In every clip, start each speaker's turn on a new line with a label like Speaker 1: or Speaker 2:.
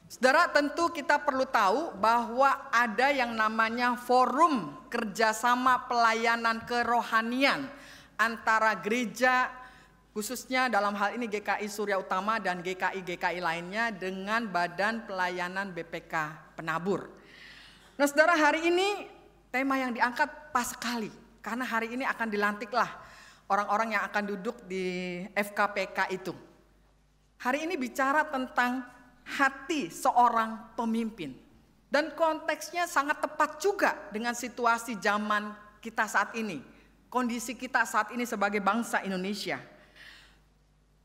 Speaker 1: Saudara, tentu kita perlu tahu bahwa ada yang namanya forum kerjasama pelayanan kerohanian antara gereja, khususnya dalam hal ini GKI Surya Utama dan GKI-GKI lainnya dengan Badan Pelayanan BPK Penabur. Nah saudara, hari ini tema yang diangkat pas sekali, karena hari ini akan dilantiklah orang-orang yang akan duduk di FKPK itu. Hari ini bicara tentang hati seorang pemimpin. Dan konteksnya sangat tepat juga dengan situasi zaman kita saat ini. Kondisi kita saat ini sebagai bangsa Indonesia.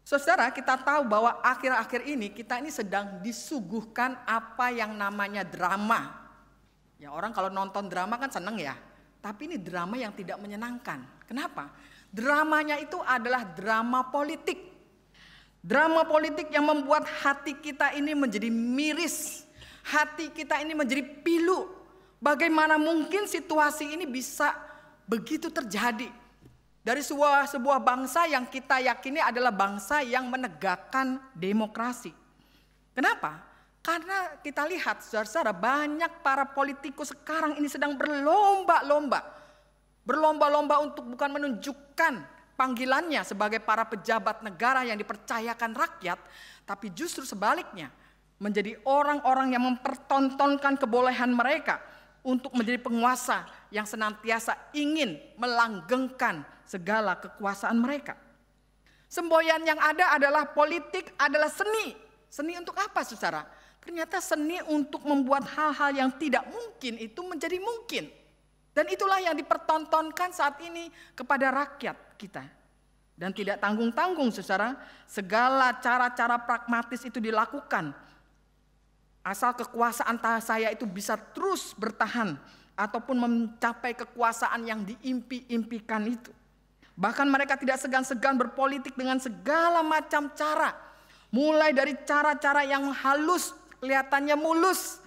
Speaker 1: Saudara, kita tahu bahwa akhir-akhir ini kita ini sedang disuguhkan apa yang namanya drama. Ya, orang kalau nonton drama kan seneng ya. Tapi ini drama yang tidak menyenangkan. Kenapa? Dramanya itu adalah drama politik. Drama politik yang membuat hati kita ini menjadi miris. Hati kita ini menjadi pilu. Bagaimana mungkin situasi ini bisa begitu terjadi? Dari sebuah bangsa yang kita yakini adalah bangsa yang menegakkan demokrasi. Kenapa? Karena kita lihat saudara-saudara, banyak para politikus sekarang ini sedang berlomba-lomba. Berlomba-lomba untuk bukan menunjukkan panggilannya sebagai para pejabat negara yang dipercayakan rakyat, tapi justru sebaliknya menjadi orang-orang yang mempertontonkan kebolehan mereka untuk menjadi penguasa yang senantiasa ingin melanggengkan segala kekuasaan mereka. Semboyan yang ada adalah politik adalah seni. Seni untuk apa saudara? Ternyata seni untuk membuat hal-hal yang tidak mungkin itu menjadi mungkin. Dan itulah yang dipertontonkan saat ini kepada rakyat kita. Dan tidak tanggung-tanggung saudara, segala cara-cara pragmatis itu dilakukan. Asal kekuasaan saya itu bisa terus bertahan ataupun mencapai kekuasaan yang diimpi-impikan itu. Bahkan mereka tidak segan-segan berpolitik dengan segala macam cara. Mulai dari cara-cara yang halus, kelihatannya mulus,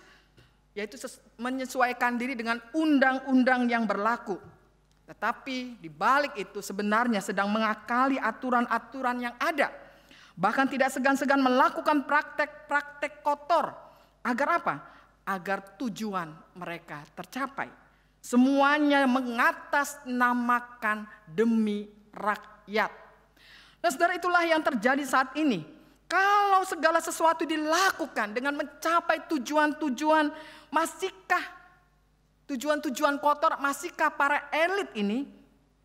Speaker 1: yaitu menyesuaikan diri dengan undang-undang yang berlaku. Tetapi di balik itu sebenarnya sedang mengakali aturan-aturan yang ada. Bahkan tidak segan-segan melakukan praktek-praktek kotor. Agar apa? Agar tujuan mereka tercapai. Semuanya mengatasnamakan demi rakyat. Nah saudara, itulah yang terjadi saat ini. Kalau segala sesuatu dilakukan dengan mencapai tujuan-tujuan, masihkah tujuan-tujuan kotor, masihkah para elit ini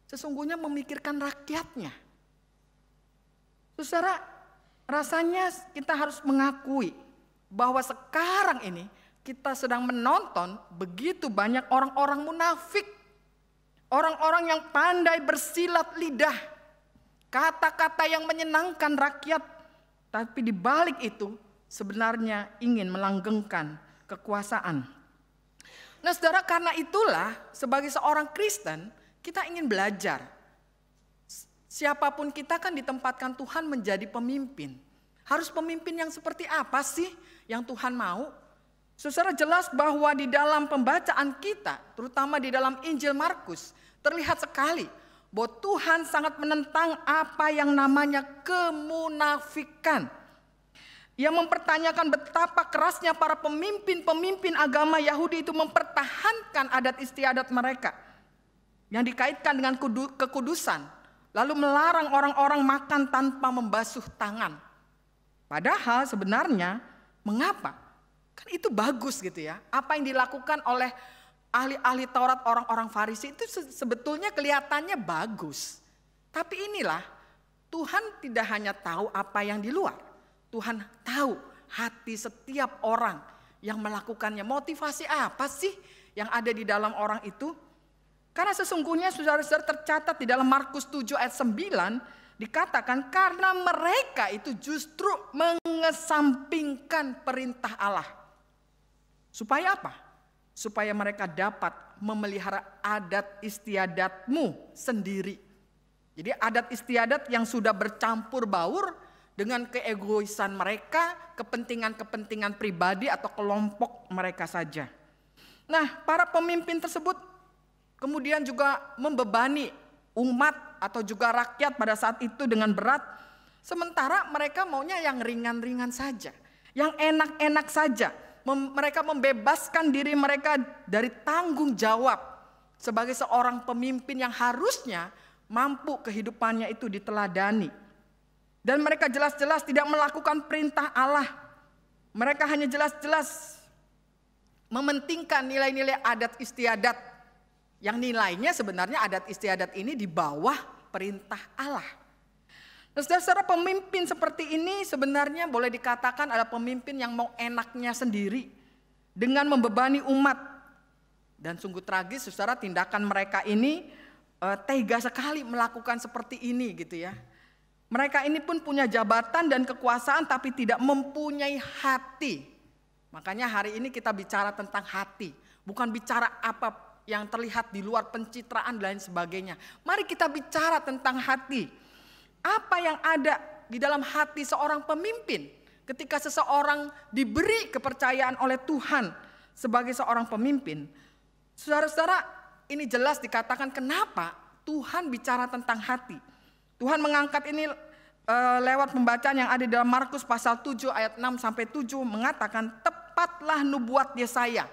Speaker 1: sesungguhnya memikirkan rakyatnya? Saudara, rasanya kita harus mengakui bahwa sekarang ini kita sedang menonton begitu banyak orang-orang munafik. Orang-orang yang pandai bersilat lidah. Kata-kata yang menyenangkan rakyat. Tapi di balik itu sebenarnya ingin melanggengkan kekuasaan. Nah saudara, karena itulah sebagai seorang Kristen kita ingin belajar. Siapapun kita kan ditempatkan Tuhan menjadi pemimpin. Harus pemimpin yang seperti apa sih yang Tuhan mau? Saudara, jelas bahwa di dalam pembacaan kita, terutama di dalam Injil Markus, terlihat sekali bahwa Tuhan sangat menentang apa yang namanya kemunafikan. Ia mempertanyakan betapa kerasnya para pemimpin-pemimpin agama Yahudi itu mempertahankan adat istiadat mereka yang dikaitkan dengan kekudusan, lalu melarang orang-orang makan tanpa membasuh tangan. Padahal sebenarnya mengapa? Kan itu bagus gitu ya. Apa yang dilakukan oleh ahli-ahli Taurat, orang-orang Farisi itu sebetulnya kelihatannya bagus. Tapi inilah, Tuhan tidak hanya tahu apa yang di luar. Tuhan tahu hati setiap orang yang melakukannya. Motivasi apa sih yang ada di dalam orang itu? Karena sesungguhnya saudara-saudara tercatat di dalam Markus 7 ayat 9 dikatakan karena mereka itu justru mengesampingkan perintah Allah. Supaya apa? Supaya mereka dapat memelihara adat istiadatmu sendiri. Jadi adat istiadat yang sudah bercampur baur dengan keegoisan mereka, kepentingan-kepentingan pribadi atau kelompok mereka saja. Nah, para pemimpin tersebut kemudian juga membebani umat atau juga rakyat pada saat itu dengan berat. Sementara mereka maunya yang ringan-ringan saja. yang enak-enak saja. Mereka membebaskan diri mereka dari tanggung jawab sebagai seorang pemimpin yang harusnya mampu kehidupannya itu diteladani. Dan mereka jelas-jelas tidak melakukan perintah Allah. Mereka hanya jelas-jelas mementingkan nilai-nilai adat istiadat. Yang nilainya sebenarnya adat istiadat ini di bawah perintah Allah. Nah, saudara, pemimpin seperti ini sebenarnya boleh dikatakan adalah pemimpin yang mau enaknya sendiri dengan membebani umat. Dan sungguh tragis, saudara, tindakan mereka ini tega sekali melakukan seperti ini gitu ya. Mereka ini pun punya jabatan dan kekuasaan tapi tidak mempunyai hati. Makanya hari ini kita bicara tentang hati, bukan bicara apa yang terlihat di luar pencitraan dan lain sebagainya. Mari kita bicara tentang hati. Apa yang ada di dalam hati seorang pemimpin ketika seseorang diberi kepercayaan oleh Tuhan sebagai seorang pemimpin. Saudara-saudara, ini jelas dikatakan kenapa Tuhan bicara tentang hati. Tuhan mengangkat ini lewat pembacaan yang ada di dalam Markus pasal 7 ayat 6 sampai 7 mengatakan, tepatlah nubuat Yesaya.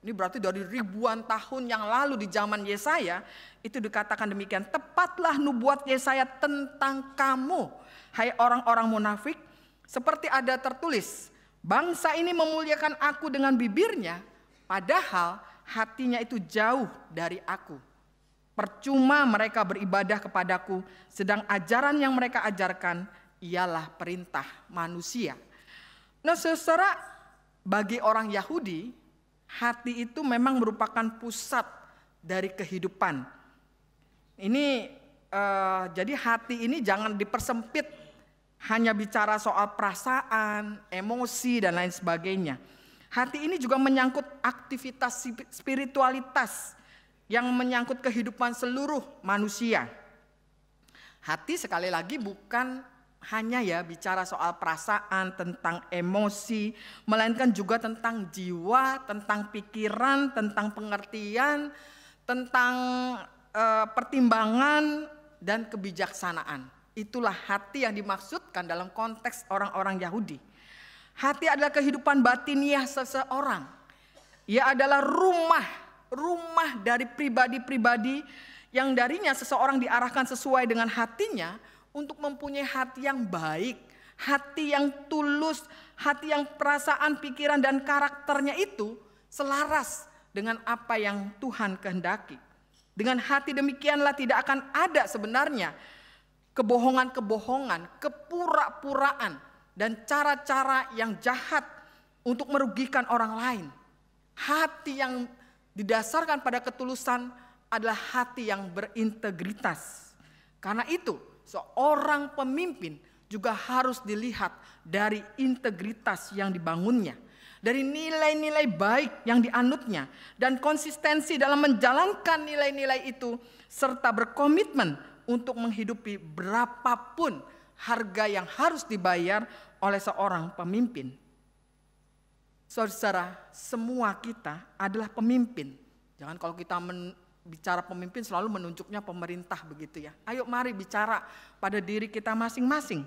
Speaker 1: Ini berarti dari ribuan tahun yang lalu di zaman Yesaya itu dikatakan demikian. Tepatlah nubuat Yesaya tentang kamu, hai orang-orang munafik, seperti ada tertulis, bangsa ini memuliakan aku dengan bibirnya, padahal hatinya itu jauh dari aku. Percuma mereka beribadah kepadaku, sedang ajaran yang mereka ajarkan ialah perintah manusia. Nah, saudara, bagi orang Yahudi, hati itu memang merupakan pusat dari kehidupan. Ini jadi hati ini jangan dipersempit hanya bicara soal perasaan, emosi dan lain sebagainya. Hati ini juga menyangkut aktivitas spiritualitas yang menyangkut kehidupan seluruh manusia. Hati sekali lagi bukan hanya ya bicara soal perasaan, tentang emosi, melainkan juga tentang jiwa, tentang pikiran, tentang pengertian, tentang pertimbangan dan kebijaksanaan. Itulah hati yang dimaksudkan dalam konteks orang-orang Yahudi. Hati adalah kehidupan batiniah seseorang. Ia adalah rumah dari pribadi-pribadi yang darinya seseorang diarahkan sesuai dengan hatinya untuk mempunyai hati yang baik, hati yang tulus, hati yang perasaan, pikiran dan karakternya itu selaras dengan apa yang Tuhan kehendaki. Dengan hati demikianlah tidak akan ada sebenarnya kebohongan-kebohongan, kepura-puraan dan cara-cara yang jahat untuk merugikan orang lain. Hati yang didasarkan pada ketulusan adalah hati yang berintegritas. Karena itu seorang pemimpin juga harus dilihat dari integritas yang dibangunnya, dari nilai-nilai baik yang dianutnya, dan konsistensi dalam menjalankan nilai-nilai itu, serta berkomitmen untuk menghidupi berapapun harga yang harus dibayar oleh seorang pemimpin. Saudara, semua kita adalah pemimpin. Jangan kalau kita bicara pemimpin selalu menunjuknya pemerintah begitu ya. Ayo mari bicara pada diri kita masing-masing.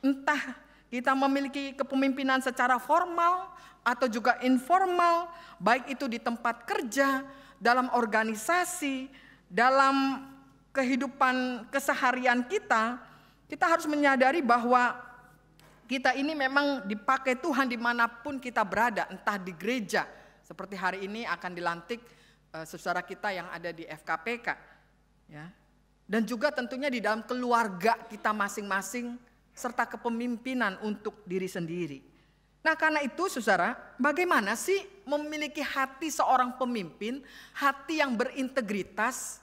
Speaker 1: Entah kita memiliki kepemimpinan secara formal atau juga informal, baik itu di tempat kerja, dalam organisasi, dalam kehidupan keseharian kita harus menyadari bahwa kita ini memang dipakai Tuhan dimanapun kita berada, entah di gereja. Seperti hari ini akan dilantik saudara kita yang ada di FKPK, ya. Dan juga tentunya di dalam keluarga kita masing-masing serta kepemimpinan untuk diri sendiri. Nah, karena itu saudara, bagaimana sih memiliki hati seorang pemimpin, hati yang berintegritas?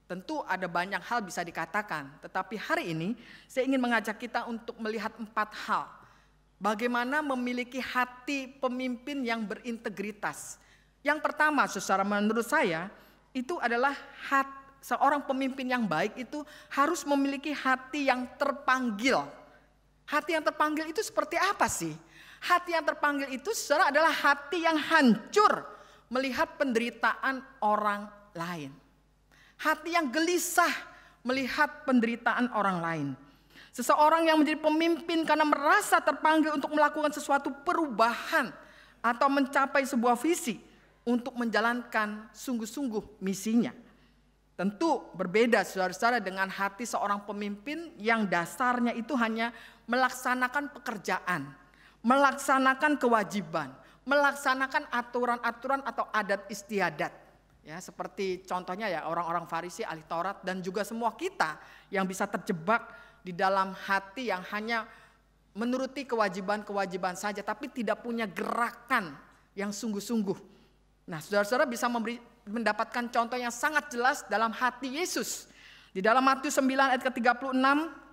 Speaker 1: Tentu ada banyak hal bisa dikatakan, tetapi hari ini saya ingin mengajak kita untuk melihat 4 hal. Bagaimana memiliki hati pemimpin yang berintegritas. Yang pertama, saudara, menurut saya itu adalah seorang pemimpin yang baik itu harus memiliki hati yang terpanggil. Hati yang terpanggil itu seperti apa sih? Hati yang terpanggil itu saudara adalah hati yang hancur melihat penderitaan orang lain. Hati yang gelisah melihat penderitaan orang lain. Seseorang yang menjadi pemimpin karena merasa terpanggil untuk melakukan sesuatu perubahan atau mencapai sebuah visi untuk menjalankan sungguh-sungguh misinya. Tentu berbeda saudara-saudara dengan hati seorang pemimpin yang dasarnya itu hanya melaksanakan pekerjaan, melaksanakan kewajiban, melaksanakan aturan-aturan atau adat istiadat. Ya, seperti contohnya ya orang-orang Farisi, ahli Taurat, dan juga semua kita yang bisa terjebak di dalam hati yang hanya menuruti kewajiban-kewajiban saja, tapi tidak punya gerakan yang sungguh-sungguh. Nah, saudara-saudara bisa mendapatkan contoh yang sangat jelas dalam hati Yesus. Di dalam Matius 9 ayat ke-36,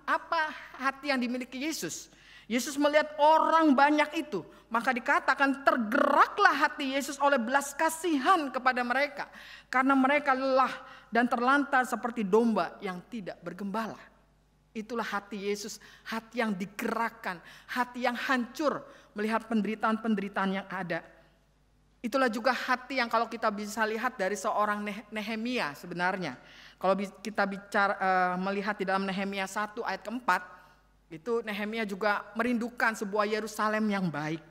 Speaker 1: apa hati yang dimiliki Yesus? Yesus melihat orang banyak itu, maka dikatakan tergeraklah hati Yesus oleh belas kasihan kepada mereka. Karena mereka lelah dan terlantar seperti domba yang tidak bergembala. Itulah hati Yesus, hati yang digerakkan, hati yang hancur melihat penderitaan-penderitaan yang ada. Itulah juga hati yang kalau kita bisa lihat dari seorang Nehemia sebenarnya. Kalau kita melihat di dalam Nehemia 1 ayat ke-4, itu Nehemia juga merindukan sebuah Yerusalem yang baik.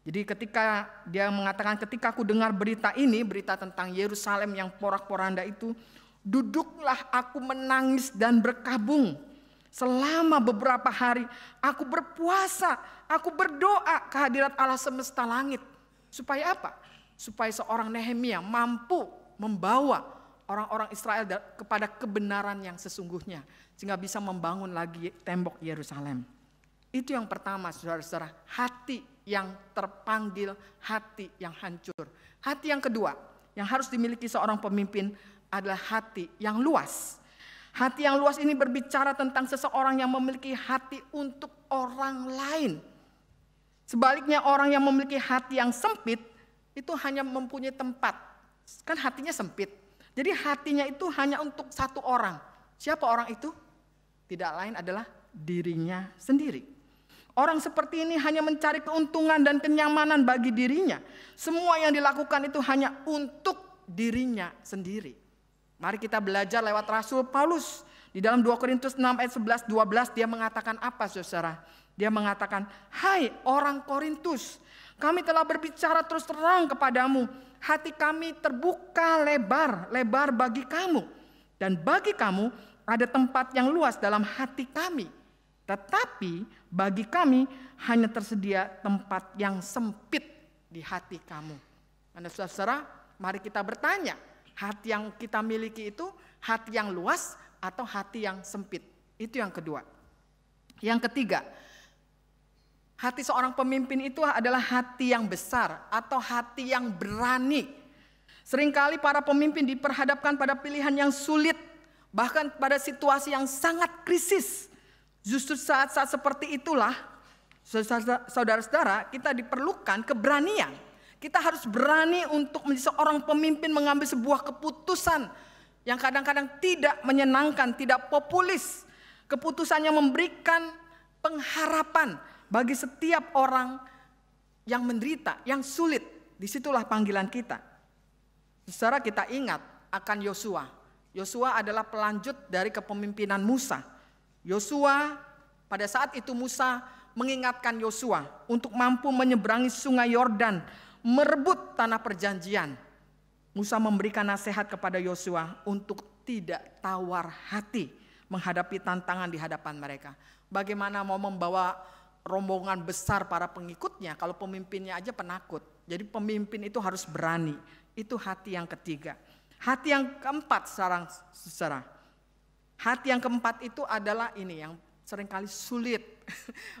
Speaker 1: Jadi ketika dia mengatakan, ketika aku dengar berita ini, berita tentang Yerusalem yang porak-poranda itu, duduklah aku menangis dan berkabung. Selama beberapa hari aku berpuasa, aku berdoa kehadirat Allah semesta langit. Supaya apa? Supaya seorang Nehemia mampu membawa orang-orang Israel kepada kebenaran yang sesungguhnya. Sehingga bisa membangun lagi tembok Yerusalem. Itu yang pertama saudara-saudara. Hati yang terpanggil, hati yang hancur. Hati yang kedua yang harus dimiliki seorang pemimpin adalah hati yang luas. Hati yang luas ini berbicara tentang seseorang yang memiliki hati untuk orang lain. Sebaliknya orang yang memiliki hati yang sempit itu hanya mempunyai tempat. Kan hatinya sempit. Jadi hatinya itu hanya untuk satu orang. Siapa orang itu? Tidak lain adalah dirinya sendiri. Orang seperti ini hanya mencari keuntungan dan kenyamanan bagi dirinya. Semua yang dilakukan itu hanya untuk dirinya sendiri. Mari kita belajar lewat Rasul Paulus. Di dalam 2 Korintus 6 ayat 11-12 dia mengatakan apa saudara? Dia mengatakan, hai orang Korintus, kami telah berbicara terus terang kepadamu. Hati kami terbuka lebar bagi kamu. Dan bagi kamu ada tempat yang luas dalam hati kami. Tetapi bagi kami hanya tersedia tempat yang sempit di hati kamu. Karena saudara, mari kita bertanya. Hati yang kita miliki itu hati yang luas atau hati yang sempit? Itu yang kedua. Yang ketiga, hati seorang pemimpin itu adalah hati yang besar atau hati yang berani. Seringkali para pemimpin diperhadapkan pada pilihan yang sulit, bahkan pada situasi yang sangat krisis. Justru saat-saat seperti itulah, saudara-saudara, kita diperlukan keberanian. Kita harus berani untuk menjadi seorang pemimpin mengambil sebuah keputusan yang kadang-kadang tidak menyenangkan, tidak populis. Keputusan yang memberikan pengharapan bagi setiap orang yang menderita, yang sulit. Disitulah panggilan kita. Saudara, kita ingat akan Yosua. Yosua adalah pelanjut dari kepemimpinan Musa. Yosua, pada saat itu Musa mengingatkan Yosua untuk mampu menyeberangi sungai Yordan, merebut tanah perjanjian. Musa memberikan nasihat kepada Yosua untuk tidak tawar hati menghadapi tantangan di hadapan mereka. Bagaimana mau membawa rombongan besar para pengikutnya kalau pemimpinnya aja penakut. Jadi pemimpin itu harus berani. Itu hati yang ketiga. Hati yang keempat saudara. Hati yang keempat itu adalah ini yang seringkali sulit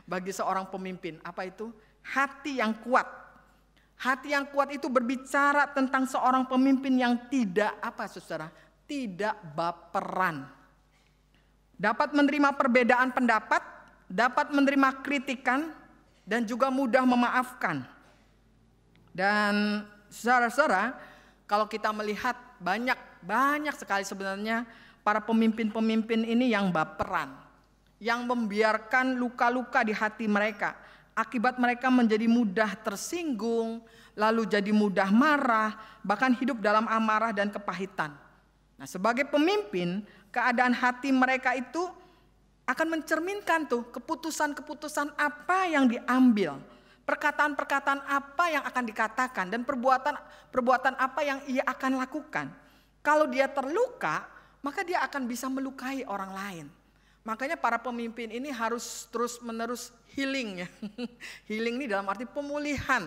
Speaker 1: bagi seorang pemimpin. Apa itu? Hati yang kuat. Hati yang kuat itu berbicara tentang seorang pemimpin yang tidak tidak baperan. Dapat menerima perbedaan pendapat, dapat menerima kritikan, dan juga mudah memaafkan. Dan saudara-saudara, kalau kita melihat banyak sekali sebenarnya para pemimpin-pemimpin ini yang baperan, yang membiarkan luka-luka di hati mereka. Akibat mereka menjadi mudah tersinggung, lalu jadi mudah marah, bahkan hidup dalam amarah dan kepahitan. Nah, sebagai pemimpin, keadaan hati mereka itu akan mencerminkan tuh keputusan-keputusan apa yang diambil, perkataan-perkataan apa yang akan dikatakan, dan perbuatan apa yang ia akan lakukan. Kalau dia terluka, maka dia akan bisa melukai orang lain. Makanya para pemimpin ini harus terus-menerus healing ya. Healing ini dalam arti pemulihan.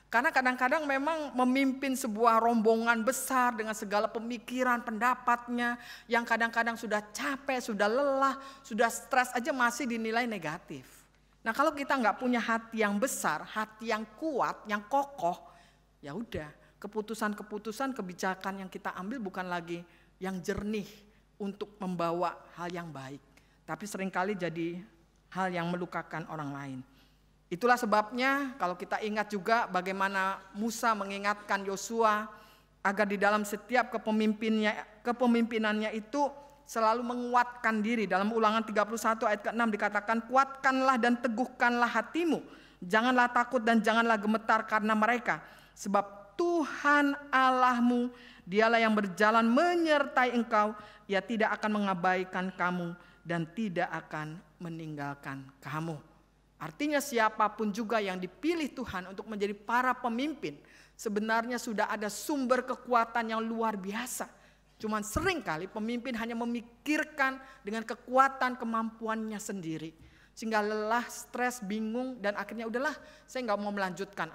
Speaker 1: Karena kadang-kadang memang memimpin sebuah rombongan besar dengan segala pemikiran, pendapatnya, yang kadang-kadang sudah capek, sudah lelah, sudah stres aja masih dinilai negatif. Nah kalau kita nggak punya hati yang besar, hati yang kuat, yang kokoh, ya udah keputusan-keputusan kebijakan yang kita ambil bukan lagi yang jernih untuk membawa hal yang baik, tapi seringkali jadi hal yang melukakan orang lain. Itulah sebabnya kalau kita ingat juga bagaimana Musa mengingatkan Yosua agar di dalam setiap kepemimpinannya itu selalu menguatkan diri. Dalam Ulangan 31 ayat ke-6 dikatakan, kuatkanlah dan teguhkanlah hatimu, janganlah takut dan janganlah gemetar karena mereka, sebab Tuhan Allahmu, dialah yang berjalan menyertai engkau, ia tidak akan mengabaikan kamu dan tidak akan meninggalkan kamu. Artinya siapapun juga yang dipilih Tuhan untuk menjadi para pemimpin, sebenarnya sudah ada sumber kekuatan yang luar biasa. Cuman seringkali pemimpin hanya memikirkan dengan kekuatan kemampuannya sendiri, sehingga lelah, stres, bingung, dan akhirnya udahlah saya nggak mau melanjutkan,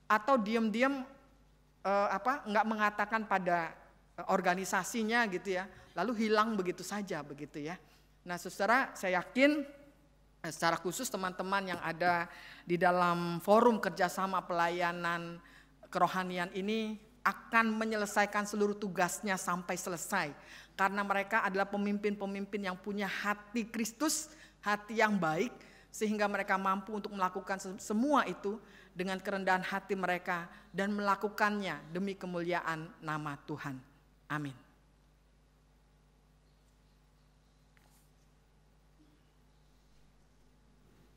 Speaker 1: atau diam-diam nggak mengatakan pada organisasinya gitu ya, lalu hilang begitu saja begitu ya. Nah saudara, saya yakin secara khusus teman-teman yang ada di dalam forum kerjasama pelayanan kerohanian ini akan menyelesaikan seluruh tugasnya sampai selesai. Karena mereka adalah pemimpin-pemimpin yang punya hati Kristus, hati yang baik, sehingga mereka mampu untuk melakukan semua itu dengan kerendahan hati mereka dan melakukannya demi kemuliaan nama Tuhan. Amin.